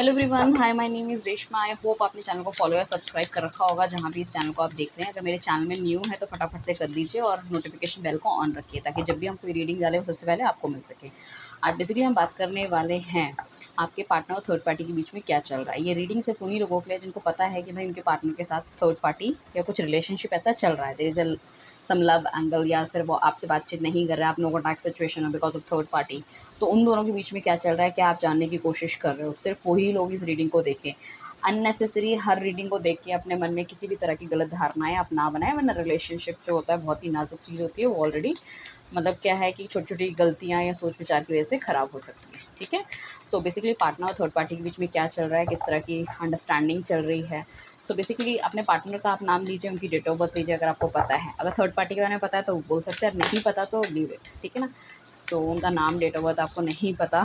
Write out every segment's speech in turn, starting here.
Hello everyone, hi my name is Reshma. I hope आपने channel को follow या subscribe कर रखा होगा जहाँ भी इस चैनल को आप देख रहे हैं। अगर मेरे चैनल में न्यू है तो फटाफट से कर दीजिए और नोटिफिकेशन बेल को ऑन रखिए ताकि जब भी हम कोई रीडिंग डालें वो सबसे पहले आपको मिल सके। आज बेसिकली हम बात करने वाले हैं आपके पार्टनर और थर्ड पार्टी के बीच में क्या चल रहा है। ये रीडिंग सिर्फ उन्हीं लोगों के लिए जिनको पता है कि भाई उनके पार्टनर के साथ थर्ड पार्टी या कुछ रिलेशनशिप ऐसा चल रहा है। There is a some love angle या फिर वो आपसे बातचीत नहीं कर रहा है, आप नो कॉन्टैक्ट सिचुएशन है बिकॉज ऑफ थर्ड पार्टी। तो उन दोनों के बीच में क्या चल रहा है, क्या आप जानने की कोशिश कर रहे हो, सिर्फ वही लोग इस रीडिंग को देखें। अननेसेसरी हर रीडिंग को देख के अपने मन में किसी भी तरह की गलत धारणाएं आप ना बनाएं, वरना रिलेशनशिप जो होता है बहुत ही नाजुक चीज़ होती है। वो ऑलरेडी मतलब क्या है कि छोटी छोटी गलतियां या सोच विचार की वजह से ख़राब हो सकती है। ठीक है। सो बेसिकली पार्टनर और थर्ड पार्टी के बीच में क्या चल रहा है, किस तरह की अंडरस्टैंडिंग चल रही है। सो बेसिकली अपने पार्टनर का आप नाम लीजिए, उनकी डेट ऑफ बर्थ लीजिए अगर आपको पता है। अगर थर्ड पार्टी के बारे में पता है तो वो बोल सकते हैं, नहीं पता तो लीव इट। ठीक है ना। सो उनका नाम, डेट ऑफ बर्थ आपको नहीं पता,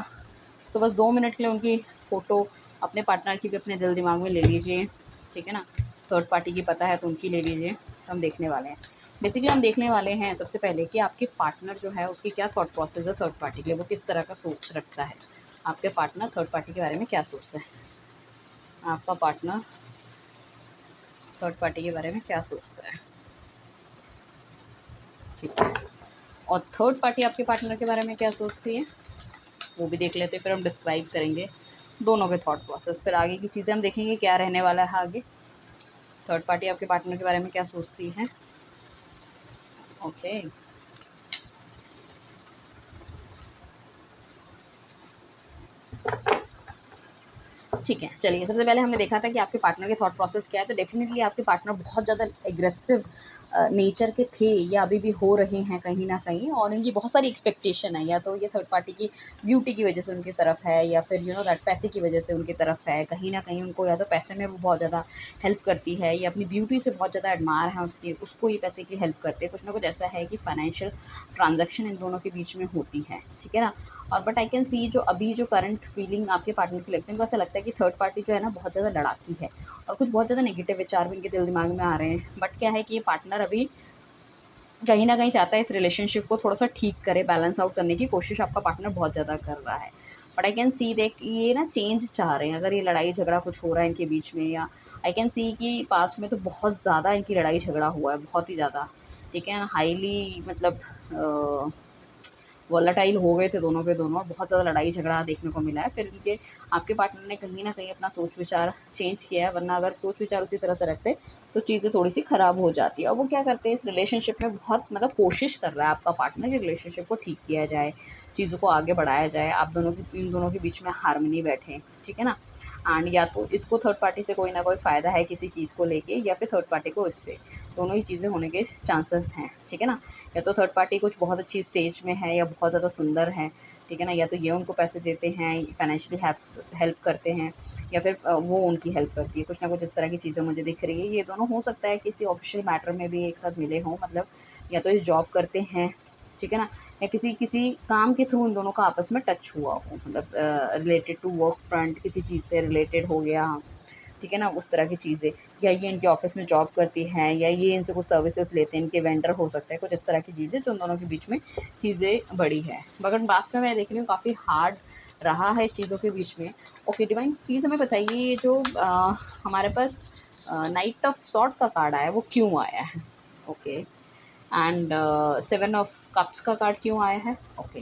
सो बस 2 मिनट के लिए उनकी फ़ोटो अपने पार्टनर की भी अपने दिल दिमाग में ले लीजिए। ठीक है ना। थर्ड पार्टी की पता है तो उनकी ले लीजिए। तो हम देखने वाले हैं, बेसिकली हम देखने वाले हैं सबसे पहले कि आपके पार्टनर जो है उसकी क्या थॉट प्रोसेस है थर्ड पार्टी के लिए, वो किस तरह का सोच रखता है। आपके पार्टनर थर्ड पार्टी के बारे में क्या सोचता है, आपका पार्टनर थर्ड पार्टी के बारे में क्या सोचता है। ठीक है। और थर्ड पार्टी आपके पार्टनर के बारे में क्या सोचती है वो भी देख लेते हैं, फिर हम डिस्क्राइब करेंगे दोनों के थॉट प्रोसेस, फिर आगे की चीज़ें हम देखेंगे क्या रहने वाला है आगे। थर्ड पार्टी आपके पार्टनर के बारे में क्या सोचती है। ओके। ठीक है, चलिए सबसे पहले हमने देखा था कि आपके पार्टनर के थॉट प्रोसेस क्या है। तो डेफिनेटली आपके पार्टनर बहुत ज़्यादा एग्रेसिव नेचर के थे या अभी भी हो रहे हैं कहीं न कहीं, और इनकी बहुत सारी एक्सपेक्टेशन है। या तो ये थर्ड पार्टी की ब्यूटी की वजह से उनकी तरफ है, या फिर यू नो दैट पैसे की वजह से उनकी तरफ है। कहीं न कहीं उनको या तो पैसे में वो बहुत ज़्यादा हेल्प करती है, या अपनी ब्यूटी से बहुत ज़्यादा एडमायर है उसकी, उसको ये पैसे की हेल्प करती है। कुछ ना कुछ ऐसा है कि फाइनेंशियल ट्रांज़ैक्शन इन दोनों के बीच में होती है। ठीक है ना। और बट आई कैन सी जो अभी जो करंट फीलिंग आपके पार्टनर की लगती है, उनको ऐसा लगता है कि थर्ड पार्टी जो है ना बहुत ज़्यादा लड़ाकी है, और कुछ बहुत ज़्यादा नेगेटिव विचार भी इनके दिल दिमाग में आ रहे हैं। बट क्या है कि ये पार्टनर अभी कहीं न कहीं चाहता है इस रिलेशनशिप को थोड़ा-सा ठीक करे, बैलेंस आउट करने की कोशिश आपका पार्टनर बहुत ज़्यादा कर रहा है। बट आई कैन सी देख ये ना चेंज चाह रहे हैं। अगर ये लड़ाई झगड़ा कुछ हो रहा है इनके बीच में, या आई कैन सी कि पास्ट में तो बहुत ज़्यादा इनकी लड़ाई झगड़ा हुआ है, बहुत ही ज़्यादा। ठीक है ना। हाईली मतलब वोलेटाइल हो गए थे दोनों के दोनों, और बहुत ज़्यादा लड़ाई झगड़ा देखने को मिला है। फिर इनके आपके पार्टनर ने कहीं न कहीं अपना सोच विचार चेंज किया है, वरना अगर सोच विचार उसी तरह से रखते तो चीज़ें थोड़ी-सी ख़राब हो जाती है। और वो क्या करते हैं इस रिलेशनशिप में बहुत मतलब कोशिश कर रहा है आपका पार्टनर कि रिलेशनशिप को ठीक किया जाए, चीज़ों को आगे बढ़ाया जाए, आप दोनों की इन दोनों के बीच में हार्मनी बैठे। ठीक है ना। एंड या तो इसको थर्ड पार्टी से कोई ना कोई फ़ायदा है किसी चीज़ को लेके, या फिर थर्ड पार्टी को इससे, दोनों ही चीज़ें होने के चांसेस हैं। ठीक है ना। या तो थर्ड पार्टी कुछ बहुत अच्छी स्टेज में है या बहुत ज़्यादा सुंदर है। ठीक है ना। या तो ये उनको पैसे देते हैं, फाइनेंशियली हेल्प करते हैं, या फिर वो उनकी हेल्प करती है। कुछ ना कुछ इस तरह की चीज़ें मुझे दिख रही है। ये दोनों हो सकता है किसी ऑफिशियल मैटर में भी एक साथ मिले हों, मतलब या तो ये जॉब करते हैं। ठीक है ना। या किसी किसी काम के थ्रू इन दोनों का आपस में टच हुआ हो, मतलब रिलेटेड टू वर्क फ्रंट किसी चीज़ से रिलेटेड हो गया। ठीक है ना, उस तरह की चीज़ें। या ये इनके ऑफ़िस में जॉब करती हैं, या ये इनसे कुछ सर्विसेज़ लेते हैं, इनके वेंडर हो सकते हैं, कुछ इस तरह की चीज़ें जो उन दोनों के बीच में चीज़ें बढ़ी हैं। मगर लास्ट में मैं देख रही हूँ काफ़ी हार्ड रहा है चीज़ों के बीच में। ओके डिवाइन प्लीज़ हमें बताइए ये जो हमारे पास नाइट ऑफ सॉर्ड्स का कार्ड आया है वो क्यों आया है? ओके। एंड 7 ऑफ कप्स का कार्ड क्यों आया है? ओके।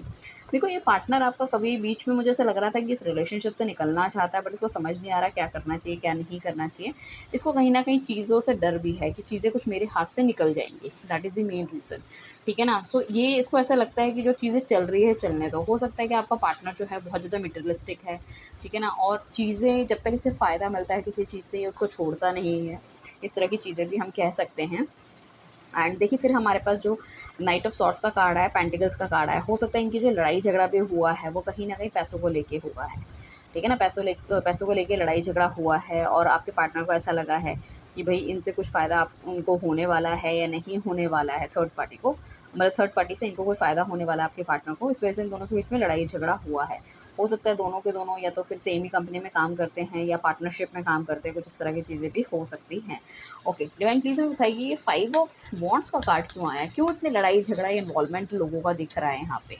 देखो ये पार्टनर आपका कभी बीच में मुझे ऐसा लग रहा था कि इस रिलेशनशिप से निकलना चाहता है, बट इसको समझ नहीं आ रहा क्या करना चाहिए, क्या नहीं करना चाहिए। इसको कहीं न कहीं चीज़ों से डर भी है कि चीज़ें कुछ मेरे हाथ से निकल जाएँगी, that is the main reason. ठीक है ना? सो ये इसको ऐसा लगता है कि जो चीज़ें चल रही है चलने दो। हो सकता है कि आपका पार्टनर जो है बहुत ज़्यादा मटेरियलिस्टिक है। ठीक है ना? और चीज़ें जब तक इसे फ़ायदा मिलता है किसी चीज़ से, ये उसको छोड़ता नहीं है। इस तरह की चीज़ें भी हम कह सकते हैं। एंड देखिए फिर हमारे पास जो नाइट ऑफ सॉर्ड्स का कार्ड आया, पेंटिकल्स का कार्ड आया, हो सकता है इनकी जो लड़ाई झगड़ा भी हुआ है वो कहीं न कहीं पैसों को लेके हुआ है। ठीक है ना? पैसों को लेके लड़ाई झगड़ा हुआ है, और आपके पार्टनर को ऐसा लगा है कि भई इनसे कुछ फ़ायदा आप उनको होने वाला है या नहीं होने वाला है थर्ड पार्टी को। मतलब थर्ड पार्टी से इनको कोई फ़ायदा होने वाला है आपके पार्टनर को, इस वजह से इन दोनों के बीच में लड़ाई झगड़ा हुआ है। हो सकता है दोनों के दोनों या तो फिर सेम ही कंपनी में काम करते हैं या पार्टनरशिप में काम करते हैं, कुछ इस तरह की चीज़ें भी हो सकती हैं। ओके, डिवाइन प्लीज़ हमें बताइए ये 5 ऑफ वांड्स का कार्ड क्यों आया है? क्यों इतनी लड़ाई झगड़ा या इन्वॉल्वमेंट लोगों का दिख रहा है यहाँ पे?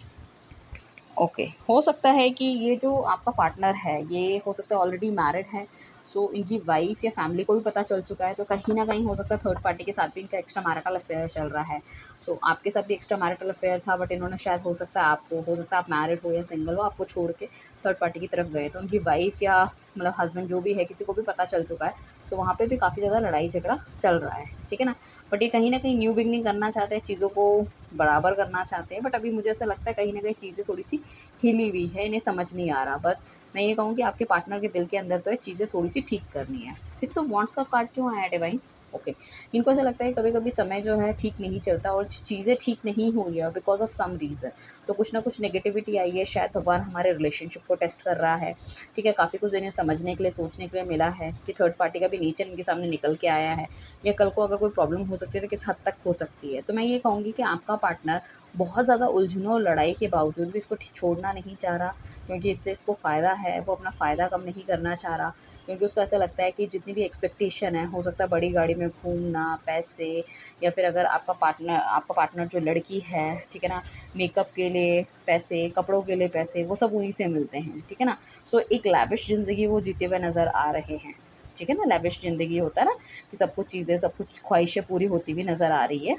ओके, हो सकता है कि ये जो आपका पार्टनर है, ये हो सकता है ऑलरेडी मैरिड है। सो इनकी वाइफ़ या फैमिली को भी पता चल चुका है, तो कहीं न कहीं हो सकता है थर्ड पार्टी के साथ भी इनका एक्स्ट्रा मैरिटल अफ़ेयर चल रहा है। सो आपके साथ भी एक्स्ट्रा मैरिटल अफ़ेयर था, बट इन्होंने शायद हो सकता है आप मैरिड हो या सिंगल हो, आपको छोड़ के थर्ड पार्टी की तरफ गए। तो उनकी वाइफ़ या मतलब हस्बैंड जो भी है, किसी को भी पता चल चुका है। तो वहाँ पे भी काफ़ी ज़्यादा लड़ाई-झगड़ा चल रहा है, ठीक है ना? बट ये कहीं न कहीं न्यू बिगिनिंग करना चाहते हैं, चीज़ों को बराबर करना चाहते हैं, बट अभी मुझे ऐसा लगता है कहीं न कहीं चीज़ें थोड़ी-सी हिली हुई है, इन्हें समझ नहीं आ रहा। बट मैं ये कहूँ कि आपके पार्टनर के दिल के अंदर तो ये चीज़ें थोड़ी-सी ठीक करनी है। सिक्स ऑफ वांड्स का कार्ड क्यों आया डिवाइन? ओके, इनको ऐसा लगता है कभी-कभी समय जो है ठीक नहीं चलता और चीज़ें ठीक नहीं हुई है बिकॉज़ ऑफ सम रीज़न। तो कुछ ना कुछ नेगेटिविटी आई है, शायद भगवान हमारे रिलेशनशिप को टेस्ट कर रहा है, ठीक है? काफ़ी कुछ इन्हें समझने के लिए, सोचने के लिए मिला है कि थर्ड पार्टी का भी नेचर इनके सामने निकल के आया है, या कल को अगर कोई प्रॉब्लम हो सकती है तो किस हद तक हो सकती है। तो मैं ये कहूँगी कि आपका पार्टनर बहुत ज़्यादा उलझनों और लड़ाई के बावजूद भी इसको छोड़ना नहीं चाह रहा, क्योंकि इससे इसको फ़ायदा है। वो अपना फ़ायदा कम नहीं करना चाह रहा, क्योंकि उसको ऐसा लगता है कि जितनी भी एक्सपेक्टेशन है, हो सकता है बड़ी गाड़ी में घूमना, पैसे, या फिर अगर आपका पार्टनर जो लड़की है, ठीक है ना, मेकअप के लिए पैसे, कपड़ों के लिए पैसे, वो सब उन्हीं से मिलते हैं, ठीक है ना? सो एक लैविश ज़िंदगी वो जीते हुए नज़र आ रहे हैं, ठीक है ना? लैविश ज़िंदगी होता है ना कि सब कुछ चीज़ें, सब कुछ ख्वाहिशें पूरी होती हुई नज़र आ रही है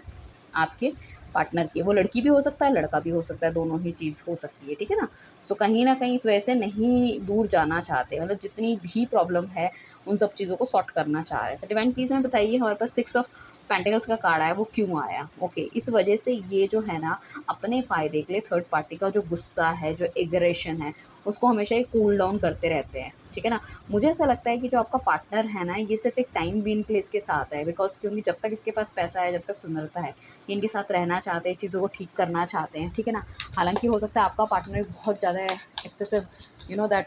आपके पार्टनर की। वो लड़की भी हो सकता है, लड़का भी हो सकता है, दोनों ही चीज़ हो सकती है, ठीक है ना? सो कहीं न कहीं इस वजह से नहीं दूर जाना चाहते, मतलब जितनी भी प्रॉब्लम है, उन सब चीज़ों को सॉर्ट करना चाह रहे हैं। तो डिवाइन प्लीज़ हमें बताइए, हमारे पास सिक्स ऑफ पेंटिकल्स का कार्ड आया, वो क्यों आया? ओके, इस वजह से ये जो है ना, अपने फ़ायदे के लिए थर्ड पार्टी का जो गुस्सा है, जो एग्रेशन है, उसको हमेशा ही कूल डाउन करते रहते हैं, ठीक है ना? मुझे ऐसा लगता है कि जो आपका पार्टनर है ना, ये सिर्फ़ एक टाइम बीइंग के लिए इसके साथ है, बिकॉज़ क्योंकि जब तक इसके पास पैसा है, जब तक सुंदरता है, ये इनके साथ रहना चाहते हैं, चीज़ों को ठीक करना चाहते हैं, ठीक है ना? हालाँकि हो सकता है आपका पार्टनर बहुत ज़्यादा एक्सेसिव यू नो दैट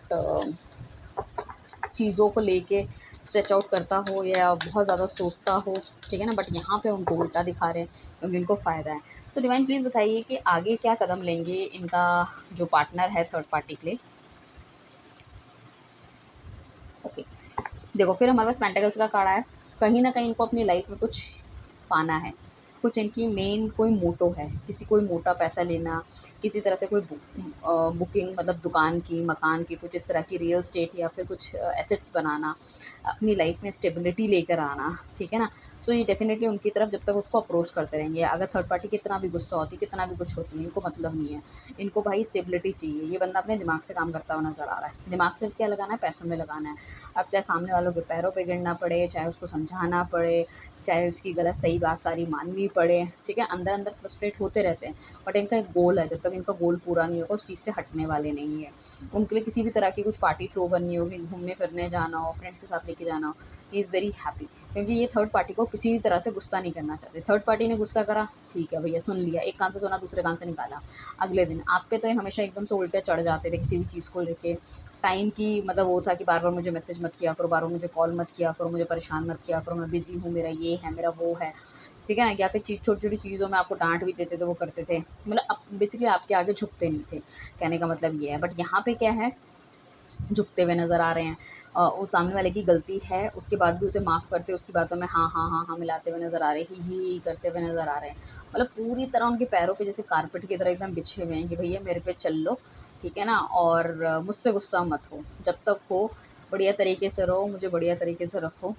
चीज़ों को लेके स्ट्रेच आउट करता हो या बहुत ज़्यादा सोचता हो, ठीक है ना? बट यहाँ पे उनको उल्टा दिखा रहे हैं, क्योंकि इनको फ़ायदा है। तो डिवाइन प्लीज़ बताइए कि आगे क्या कदम लेंगे इनका जो पार्टनर है थर्ड पार्टी के लिए? ओके। देखो, फिर हमारे पास पेंटाकल्स का कार्ड आया। कहीं न कहीं इनको अपनी लाइफ़ में कुछ पाना है। कुछ इनकी मेन कोई मोटो है, किसी कोई मोटा पैसा लेना, किसी तरह से कोई बुकिंग, मतलब दुकान की, मकान की, कुछ इस तरह की रियल एस्टेट या फिर कुछ एसेट्स बनाना, अपनी लाइफ़ में स्टेबिलिटी लेकर आना, ठीक है ना? सो ये डेफ़िनिटली उनकी तरफ जब तक उसको अप्रोच करते रहेंगे। अगर थर्ड पार्टी कितना भी गुस्सा होती, कितना भी कुछ होती है, इनको मतलब नहीं है। इनको भाई स्टेबिलिटी चाहिए। ये बंदा अपने दिमाग से काम करता हुआ नज़र आ रहा है। दिमाग से क्या लगाना है? पैसों में लगाना है। अब चाहे सामने वालों के पैरों पे गिरना पड़े, चाहे उसको समझाना पड़े, चाहे उसकी गलत सही बात सारी माननी पड़े, ठीक है? अंदर-अंदर फ्रस्ट्रेट होते रहते हैं, बट इनका एक गोल है, जब तक इनका गोल पूरा नहीं होगा, उस चीज़ से हटने वाले नहीं हैं। उनके लिए किसी भी तरह की कुछ पार्टी थ्रो करनी होगी, घूमने-फिरने जाना हो, फ्रेंड्स के साथ लेके जाना हो, ही इज़ वेरी हैप्पी, क्योंकि ये थर्ड पार्टी को किसी भी तरह से गुस्सा नहीं करना चाहते। थर्ड पार्टी ने गुस्सा करा, ठीक है भैया, सुन लिया, एक कान से सुना, दूसरे कान से निकाला। अगले दिन आप पे तो ये हमेशा एकदम से उल्टे चढ़ जाते थे किसी भी चीज़ को लेके। टाइम की मतलब वो था कि बार-बार मुझे मैसेज मत किया करो, बार-बार मुझे कॉल मत किया करो, मुझे परेशान मत किया करो, मैं बिज़ी हूँ, मेरा ये है, मेरा वो है, ठीक है ना? या फिर छोटी-छोटी चीज़ों में आपको डाँट भी देते थे, वो करते थे। मतलब बेसिकली आपके आगे झुकते नहीं थे, कहने का मतलब ये है। बट यहाँ पे क्या है, झुकते हुए नज़र आ रहे हैं। वो सामने वाले की गलती है, उसके बाद भी उसे माफ़ करते, उसकी बातों में हाँ, हाँ, हाँ, हाँ मिलाते हुए नज़र आ रहे हैं, ही करते हुए नज़र आ रहे हैं। मतलब पूरी तरह उनके पैरों पे जैसे कारपेट की तरह एकदम बिछे हुए हैं कि भैया मेरे पे चल लो, ठीक है ना? और मुझसे गुस्सा मत हो, जब तक हो बढ़िया तरीके से रहो, मुझे बढ़िया तरीके से रखो,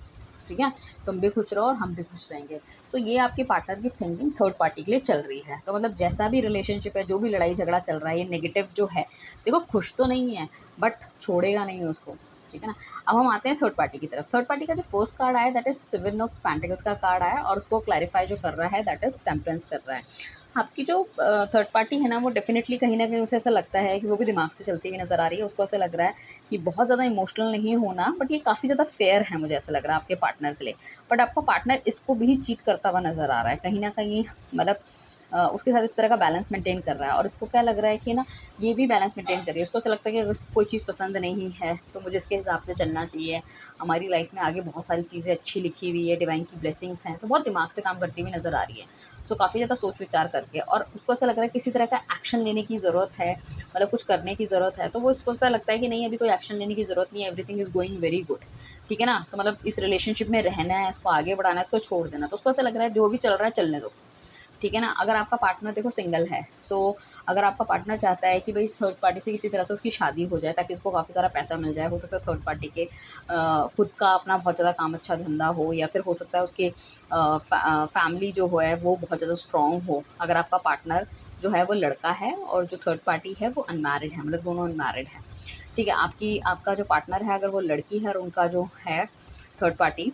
ठीक है? तुम भी खुश रहो और हम भी खुश रहेंगे। तो ये आपके पार्टनर की थिंकिंग थर्ड पार्टी के लिए चल रही है। तो मतलब जैसा भी रिलेशनशिप है, जो भी लड़ाई-झगड़ा चल रहा है, ये नेगेटिव जो है, देखो खुश तो नहीं है, बट छोड़ेगा नहीं उसको, ठीक है ना? अब हम आते हैं थर्ड पार्टी की तरफ। थर्ड पार्टी का जो फर्स्ट कार्ड आया that is seven of pentacles का कार्ड आया, और उसको क्लैरिफाई जो कर रहा है दैट इज़ टेम्परेंस कर रहा है। आपकी जो थर्ड पार्टी है ना, वो डेफ़िनेटली कहीं न कहीं उसे ऐसा लगता है कि वो भी दिमाग से चलती हुई नज़र आ रही है। उसको ऐसा लग रहा है कि बहुत ज़्यादा इमोशनल नहीं होना, बट ये काफ़ी ज़्यादा फेयर है, मुझे ऐसा लग रहा है आपके पार्टनर के लिए। बट आपका पार्टनर इसको भी चीट करता हुआ नज़र आ रहा है। कहीं न कहीं मतलब उसके साथ इस तरह का बैलेंस मेंटेन कर रहा है, और उसको क्या लग रहा है कि ना, ये भी बैलेंस मेंटेन कर रही है। उसको ऐसा लगता है कि अगर उसको कोई चीज़ पसंद नहीं है, तो मुझे इसके हिसाब से चलना चाहिए। हमारी लाइफ़ में आगे बहुत सारी चीज़ें अच्छी लिखी हुई है, डिवाइन की ब्लेसिंग्स हैं, तो बहुत दिमाग से काम करती हुई नज़र आ रही है। सो काफ़ी ज़्यादा सोच-विचार करके, और उसको ऐसा लग रहा है किसी तरह का एक्शन लेने की ज़रूरत है, मतलब कुछ करने की ज़रूरत है, तो वो उसको ऐसा लगता है कि नहीं, अभी कोई एक्शन लेने की ज़रूरत नहीं है, everything is going very good, ठीक है ना? तो मतलब इस रिलेशनशिप में रहना है, इसको आगे बढ़ाना है, इसको छोड़ देना। तो उसको ऐसा लग रहा है जो भी चल रहा है चलने दो। ठीक है ना? अगर आपका पार्टनर देखो सिंगल है, सो अगर आपका पार्टनर चाहता है कि भई इस थर्ड पार्टी से किसी तरह से उसकी शादी हो जाए ताकि उसको काफ़ी सारा पैसा मिल जाए, हो सकता है थर्ड पार्टी के खुद का अपना बहुत ज़्यादा काम अच्छा धंधा हो, या फिर हो सकता है उसके फैमिली जो है वो बहुत ज़्यादा स्ट्रॉन्ग हो। अगर आपका पार्टनर जो है वो लड़का है और जो थर्ड पार्टी है वो अनमैरिड है, मतलब दोनों अनमैरिड हैं, ठीक है? आपका जो पार्टनर है अगर वो लड़की है और उनका जो है थर्ड पार्टी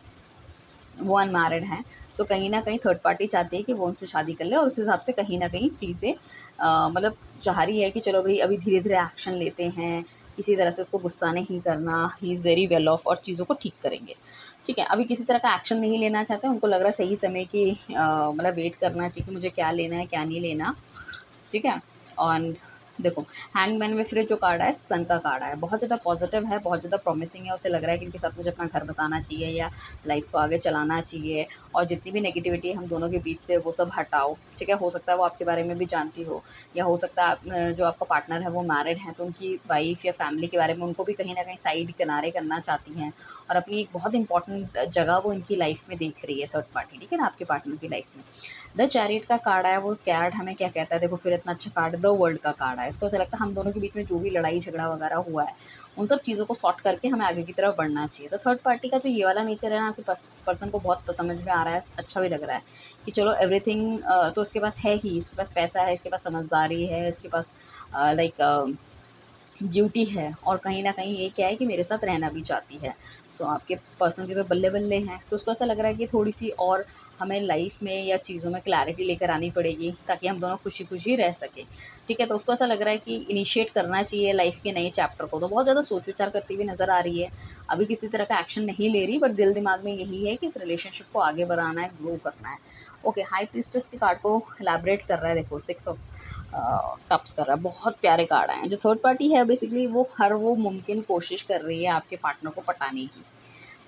वो अनमैरिड हैं, सो कहीं न कहीं थर्ड पार्टी चाहती है कि वो उनसे शादी कर ले, और उस हिसाब से कहीं न कहीं चीज़ें मतलब चाह रही है कि चलो भई अभी धीरे-धीरे एक्शन लेते हैं, किसी तरह से उसको गुस्सा नहीं करना, he is very well of और चीज़ों को ठीक करेंगे। ठीक है? अभी किसी तरह का एक्शन नहीं लेना चाहते, उनको लग रहा है सही समय की मतलब वेट करना चाहिए कि मुझे क्या लेना है, क्या नहीं लेना। ठीक है? और देखो, हैंगमैन में फिर जो कार्ड आया सन का कार्ड आया, बहुत ज़्यादा पॉजिटिव है, बहुत ज़्यादा प्रॉमिसिंग है, उसे लग रहा है कि इनके साथ मुझे अपना घर बसाना चाहिए या लाइफ को आगे चलाना चाहिए, और जितनी भी नेगेटिविटी है हम दोनों के बीच से वो सब हटाओ। ठीक है? हो सकता है वो आपके बारे में भी जानती हो, या हो सकता है जो आपका पार्टनर है वो मैरिड है, तो उनकी वाइफ या फैमिली के बारे में उनको भी कहीं न कहीं साइड किनारे करना चाहती हैं, और अपनी एक बहुत इंपॉर्टेंट जगह वो इनकी लाइफ में देख रही है थर्ड पार्टी, ठीक है ना? आपके पार्टनर की लाइफ में। द चैरियट का कार्ड आया, वो कार्ड हमें क्या कहता है, देखो फिर इतना अच्छा कार्ड द वर्ल्ड का कार्ड आया। इसको ऐसा लगता है हम दोनों के बीच में जो भी लड़ाई झगड़ा वगैरह हुआ है, उन सब चीज़ों को सॉर्ट करके हमें आगे की तरफ बढ़ना चाहिए। तो थर्ड पार्टी का जो ये वाला नेचर है ना, आपके पर्सन को बहुत समझ में आ रहा है, अच्छा भी लग रहा है कि चलो एवरीथिंग तो इसके पास है ही, इसके पास पैसा है, इसके पास समझदारी है, इसके पास लाइक ड्यूटी है, और कहीं न कहीं ये क्या है कि मेरे साथ रहना भी चाहती है। सो आपके पर्सन के तो बल्ले-बल्ले हैं, तो उसको ऐसा लग रहा है कि थोड़ी-सी और हमें लाइफ़ में या चीज़ों में क्लैरिटी लेकर आनी पड़ेगी ताकि हम दोनों खुशी-खुशी रह सकें। ठीक है? तो उसको ऐसा लग रहा है कि इनिशिएट करना चाहिए लाइफ़ के नए चैप्टर को, तो बहुत ज़्यादा सोच-विचार करती हुई नज़र आ रही है। अभी किसी तरह का एक्शन नहीं ले रही, बट दिल-दिमाग में यही है कि इस रिलेशनशिप को आगे बढ़ाना है, ग्रो करना है। ओके, हाई प्रीस्टेस के कार्ड को इलैबोरेट कर रहा है, देखो 6 ऑफ कप्स कर रहा है, बहुत प्यारे कार्ड आए हैं। जो थर्ड पार्टी है बेसिकली वो हर वो मुमकिन कोशिश कर रही है आपके पार्टनर को पटाने की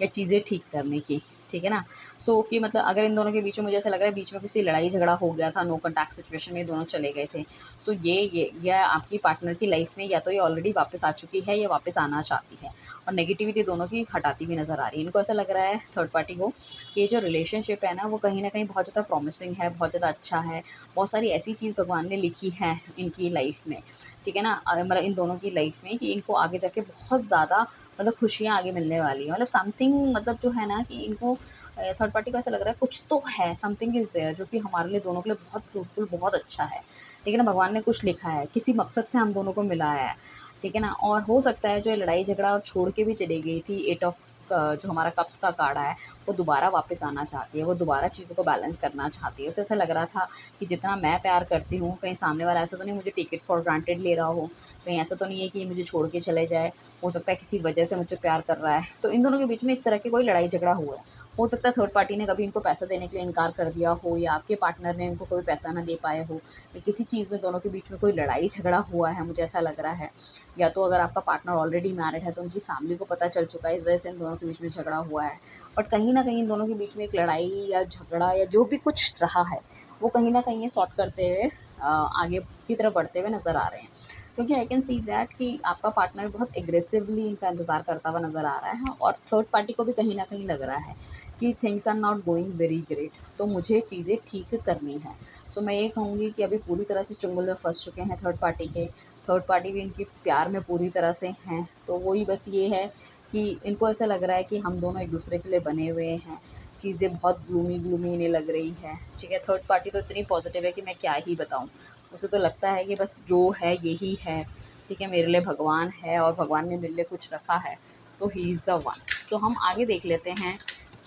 या चीज़ें ठीक करने की, ठीक है ना? सो कि मतलब अगर इन दोनों के बीच में मुझे ऐसा लग रहा है बीच में किसी लड़ाई झगड़ा हो गया था, नो कॉन्टैक्ट सिचुएशन में ये दोनों चले गए थे। सो ये आपकी पार्टनर की लाइफ में या तो ये ऑलरेडी वापस आ चुकी है या वापस आना चाहती है, और नेगेटिविटी दोनों की हटाती हुई नज़र आ रही है। इनको ऐसा लग रहा है थर्ड पार्टी को कि ये जो रिलेशनशिप है ना वो कहीं न कहीं बहुत ज़्यादा प्रॉमिसिंग है, बहुत ज़्यादा अच्छा है। बहुत सारी ऐसी चीज़ भगवान ने लिखी है इनकी लाइफ में, ठीक है ना? मतलब इन दोनों की लाइफ में कि इनको आगे जाके बहुत ज़्यादा मतलब खुशियाँ आगे मिलने वाली हैं। मतलब समथिंग, मतलब जो है ना कि इनको थर्ड पार्टी को ऐसा लग रहा है कुछ तो है, समथिंग इज़ देयर जो कि हमारे लिए दोनों के लिए बहुत फ्रूटफुल, बहुत अच्छा है। ठीक है ना? भगवान ने कुछ लिखा है, किसी मकसद से हम दोनों को मिलाया है। ठीक है ना? और हो सकता है जो ये लड़ाई झगड़ा और छोड़ के भी चली गई थी, एट ऑफ जो हमारा कप्स का कार्ड है, वो दोबारा वापस आना चाहती है, वो दोबारा चीज़ों को बैलेंस करना चाहती है। उसे ऐसा लग रहा था कि जितना मैं प्यार करती हूँ, कहीं सामने वाला ऐसा तो नहीं मुझे टेक इट फॉर ग्रांटेड ले रहा हो, कहीं ऐसा तो नहीं है कि ये मुझे छोड़ के चले जाए, हो सकता है किसी वजह से मुझसे प्यार कर रहा है। तो इन दोनों के बीच में इस तरह की कोई लड़ाई झगड़ा हुआ है। हो सकता है थर्ड पार्टी ने कभी इनको पैसा देने के लिए इनकार कर दिया हो, या आपके पार्टनर ने इनको कोई पैसा ना दे पाए हो, या किसी चीज़ में दोनों के बीच में कोई लड़ाई झगड़ा हुआ है, मुझे ऐसा लग रहा है। या तो अगर आपका पार्टनर ऑलरेडी मैरिड है तो उनकी फैमिली को पता चल चुका है, इस वजह से इन दोनों के बीच में झगड़ा हुआ है। बट कहीं न कहीं इन दोनों के बीच में एक लड़ाई या झगड़ा या जो भी कुछ रहा है, वो कहीं न कहीं ये सॉर्ट करते हुए आगे की तरफ बढ़ते हुए नज़र आ रहे हैं। क्योंकि आई कैन सी दैट कि आपका पार्टनर बहुत एग्रेसिवली इनका इंतज़ार करता हुआ नज़र आ रहा है, और थर्ड पार्टी को भी कहीं न कहीं लग रहा है कि things are not going very great, तो मुझे चीज़ें ठीक करनी है। सो मैं ये कहूँगी कि अभी पूरी तरह से चुंगल में फँस चुके हैं थर्ड पार्टी के। थर्ड पार्टी भी इनके प्यार में पूरी तरह से हैं, तो वही बस ये है कि इनको ऐसा लग रहा है कि हम दोनों एक-दूसरे के लिए बने हुए हैं। चीज़ें बहुत ग्लूमी-ग्लूमी इन्हें लग रही है, ठीक है? थर्ड पार्टी तो इतनी पॉज़िटिव है कि मैं क्या ही बताऊँ। उसे तो लगता है कि बस जो है यही है, ठीक है? मेरे लिए भगवान है और भगवान ने मेरे लिए कुछ रखा है, तो ही इज़ द वन। तो हम आगे देख लेते हैं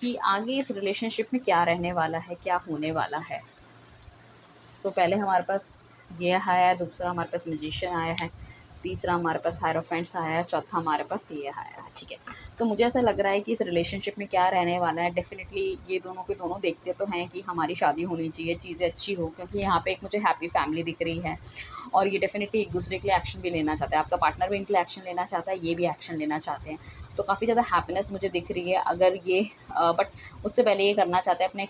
कि आगे इस रिलेशनशिप में क्या रहने वाला है, क्या होने वाला है। सो पहले हमारे पास ये आया है, दूसरा हमारे पास मैजिशियन आया है, तीसरा हमारे पास हायरोफेंट्स आया है, चौथा हमारे पास ये आया है, ठीक है। सो मुझे ऐसा लग रहा है कि इस रिलेशनशिप में क्या रहने वाला है, डेफ़िनेटली ये दोनों के दोनों देखते तो हैं कि हमारी शादी होनी चाहिए, चीज़ें अच्छी हो, क्योंकि यहाँ पे एक मुझे हैप्पी फैमिली दिख रही है, और ये डेफ़िनेटली एक-दूसरे के लिए एक्शन भी लेना चाहते हैं। आपका पार्टनर भी इनके लिए एक्शन लेना चाहता है, ये भी एक्शन लेना चाहते हैं। तो काफ़ी ज़्यादा हैप्पीनेस मुझे दिख रही है, अगर ये बट उससे पहले ये करना चाहते हैं अपने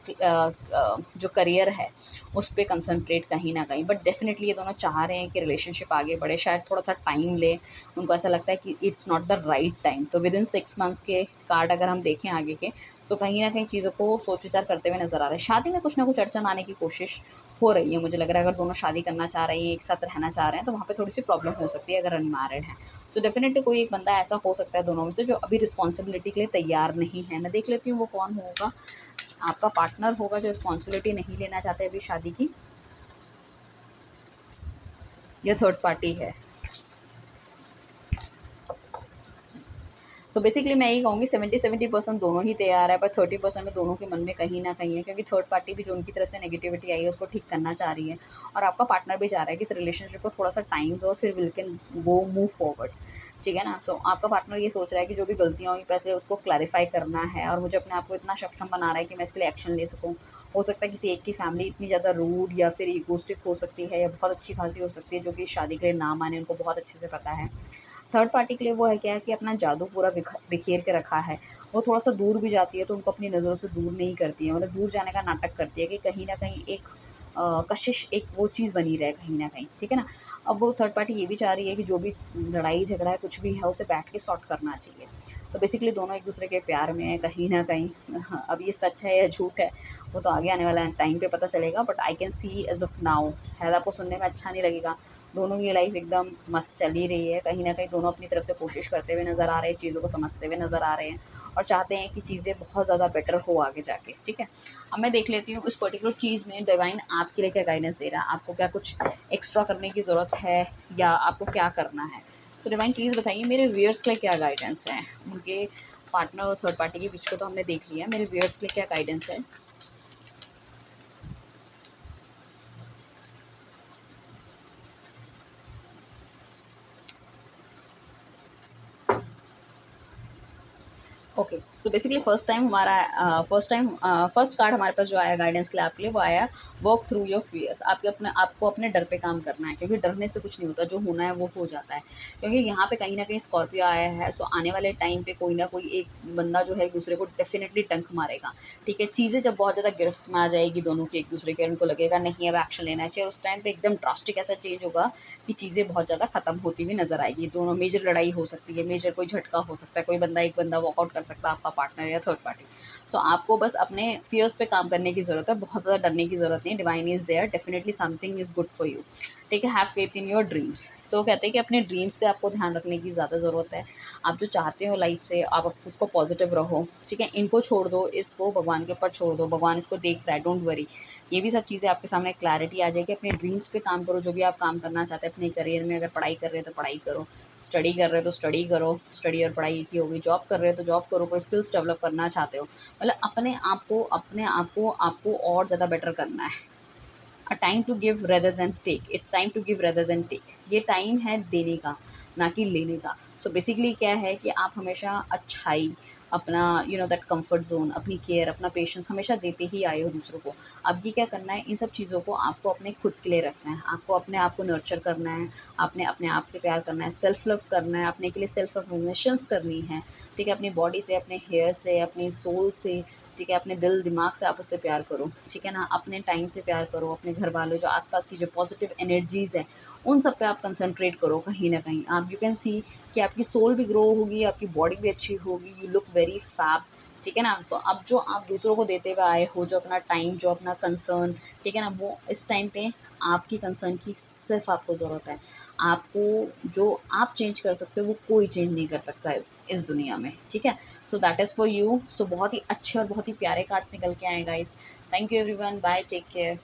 जो करियर है उस पे कंसंट्रेट कहीं न कहीं। बट डेफ़िनेटली ये दोनों चाह रहे हैं कि रिलेशनशिप आगे बढ़े, शायद थोड़ा-सा टाइम ले। उनको ऐसा लगता है कि it's not the right time. तो विदिन 6 मंथ्स के कार्ड अगर हम देखें आगे के, तो कहीं न कहीं चीज़ों को सोच-विचार करते हुए नज़र आ रहा है। शादी में कुछ ना कुछ अड़चन आने की कोशिश हो रही है मुझे लग रहा है। अगर दोनों शादी करना चाह रहे हैं, एक साथ रहना चाह रहे हैं, तो वहाँ पे थोड़ी-सी प्रॉब्लम हो सकती है अगर अनमैरिड हैं। सो डेफ़िनेटली कोई एक बंदा ऐसा हो सकता है दोनों में से जो अभी रिस्पॉन्सिबिलिटी के लिए तैयार नहीं है। मैं देख लेती हूँ वो कौन होगा। आपका पार्टनर होगा जो रिस्पॉन्सिबिलिटी नहीं लेना चाहते अभी शादी की, या थर्ड पार्टी है। सो बेसिकली मैं यही कहूँगी 70% दोनों ही तैयार है, पर 30% में दोनों के मन में कहीं न कहीं है, क्योंकि थर्ड पार्टी भी जो उनकी तरफ से नेगेटिविटी आई है उसको ठीक करना चाह रही है, और आपका पार्टनर भी चाह रहा है कि इस रिलेशनशिप को थोड़ा-सा टाइम दो और फिर will can go move forward. ठीक है ना? सो आपका पार्टनर ये सोच रहा है कि जो भी गलतियाँ हुई पहले उसको क्लैरिफ़ाई करना है, और मुझे अपने आप को इतना सक्षम बना रहा है कि मैं इसके लिए एक्शन ले सकूँ। हो सकता है किसी एक की फैमिली इतनी ज़्यादा रूड या फिर इगोइस्टिक हो सकती है, या बहुत अच्छी-खासी हो सकती है जो कि शादी के लिए ना माने, उनको बहुत अच्छे से पता है। थर्ड पार्टी के लिए वो है क्या है कि अपना जादू पूरा बिखेर के रखा है। वो थोड़ा-सा दूर भी जाती है तो उनको अपनी नज़रों से दूर नहीं करती है, मतलब दूर जाने का नाटक करती है कि कहीं न कहीं एक कशिश, एक वो चीज़ बनी रहे कहीं न कहीं, ठीक है ना? अब वो थर्ड पार्टी ये भी चाह रही है कि जो भी लड़ाई-झगड़ा है, कुछ भी है, उसे बैठ के सॉर्ट करना चाहिए। तो बेसिकली दोनों एक-दूसरे के प्यार में हैं कहीं न कहीं। हाँ, अब ये सच है या झूठ है, वो तो आगे आने वाला टाइम पे पता चलेगा, but I can see as of now, शायद आपको सुनने में अच्छा नहीं लगेगा, दोनों की लाइफ एकदम मस्त चल ही रही है। कहीं न कहीं दोनों अपनी तरफ से कोशिश करते हुए नज़र आ रहे हैं, चीज़ों को समझते हुए नज़र आ रहे हैं, और चाहते हैं कि चीज़ें बहुत ज़्यादा बेटर हो आगे जाके, ठीक है? अब मैं देख लेती हूँ उस पर्टिकुलर चीज़ में डिवाइन आपके लिए क्या गाइडेंस दे रहा है। आपको क्या कुछ एक्स्ट्रा करने की ज़रूरत है, या आपको क्या करना है? सो डिवाइन प्लीज़ बताइए मेरे व्यूअर्स के लिए क्या गाइडेंस है? उनके पार्टनर और थर्ड पार्टी के बीच को तो हमने देख लिया है, मेरे व्यूअर्स के लिए क्या गाइडेंस है? Okay, so basically first card हमारे पास जो आया गाइडेंस के लिए आपके लिए, वो आया वर्क थ्रू योर फियर्स। आपको अपने डर पे काम करना है, क्योंकि डरने से कुछ नहीं होता, जो होना है वो हो जाता है। क्योंकि यहाँ पे कहीं न कहीं स्कॉर्पियो आया है, सो आने वाले टाइम पे कोई ना कोई एक बंदा जो है एक-दूसरे को डेफ़िनिटली डंक मारेगा, ठीक है? चीज़ें जब बहुत ज़्यादा गिरफ्त में आ जाएगी दोनों की एक-दूसरे के, उनको लगेगा नहीं अब एक्शन लेना चाहिए, उस टाइम पे एकदम ड्रास्टिक ऐसा चेंज होगा कि चीज़ें बहुत ज़्यादा ख़त्म होती हुई नज़र आएगी। दोनों मेजर लड़ाई हो सकती है, मेजर कोई झटका हो सकता है, कोई बंदा एक बंदा वॉकआउट कर सकता है, आपका पार्टनर या थर्ड पार्टी। सो आपको बस अपने फ़ियर्स पे काम करने की ज़रूरत है, बहुत ज़्यादा डरने की ज़रूरत नहीं है। Divine is there, definitely something is good for you. ठीक है? Have faith in your dreams. तो वो कहते हैं कि अपने ड्रीम्स पे आपको ध्यान रखने की ज़्यादा ज़रूरत है। आप जो चाहते हो लाइफ़ से, आप उसको पॉज़िटिव रहो, ठीक है? इनको छोड़ दो, इसको भगवान के ऊपर छोड़ दो, भगवान इसको देख रहा है, डोंट वरी। ये भी सब चीज़ें आपके सामने क्लैरिटी आ जाएगी। अपने ड्रीम्स पे काम करो, जो भी आप काम करना चाहते हैं अपने करियर में। अगर पढ़ाई कर रहे हैं तो पढ़ाई करो, स्टडी कर रहे हो तो स्टडी करो, स्टडी और पढ़ाई एक ही हो गई। जॉब कर रहे हो तो जॉब करो, कोई स्किल्स डेवलप करना चाहते हो, मतलब अपने आप को और ज़्यादा बेटर करना है। A time to give rather than take, it's time to give rather than take. ये टाइम है देने का, ना कि लेने का। सो बेसिकली क्या है कि आप हमेशा अच्छाई, अपना दैट कंफर्ट ज़ोन, अपनी केयर, अपना पेशेंस हमेशा देते ही आए हो दूसरों को। अब ये क्या करना है, इन सब चीज़ों को आपको अपने खुद के लिए रखना है, आपको अपने आप को नर्चर करना है, आपने अपने आप से प्यार करना है, सेल्फ लव करना है, अपने के लिए सेल्फ अफ़र्मेशंस करनी है, ठीक है? अपनी बॉडी से, अपने हेयर से, अपनी सोल से, ठीक है? अपने दिल दिमाग से आप उससे प्यार करो, ठीक है ना? अपने टाइम से प्यार करो, अपने घर वालों, जो आस-पास की जो पॉज़िटिव एनर्जीज़ हैं, उन सब पे आप कंसंट्रेट करो कहीं न कहीं। आप यू कैन सी कि आपकी सोल भी ग्रो होगी, आपकी बॉडी भी अच्छी होगी, यू लुक वेरी फैब, ठीक है ना? तो अब जो आप दूसरों को देते हुए आए हो, जो अपना टाइम, जो अपना कंसर्न, ठीक है ना? वो इस टाइम पे आपकी कंसर्न की सिर्फ़ आपको ज़रूरत है। आपको जो आप चेंज कर सकते हो, वो कोई चेंज नहीं कर सकता है इस दुनिया में, ठीक है? So that is for you. So बहुत ही अच्छे और बहुत ही प्यारे कार्ड्स निकल के आए guys. Thank you everyone, bye, take care.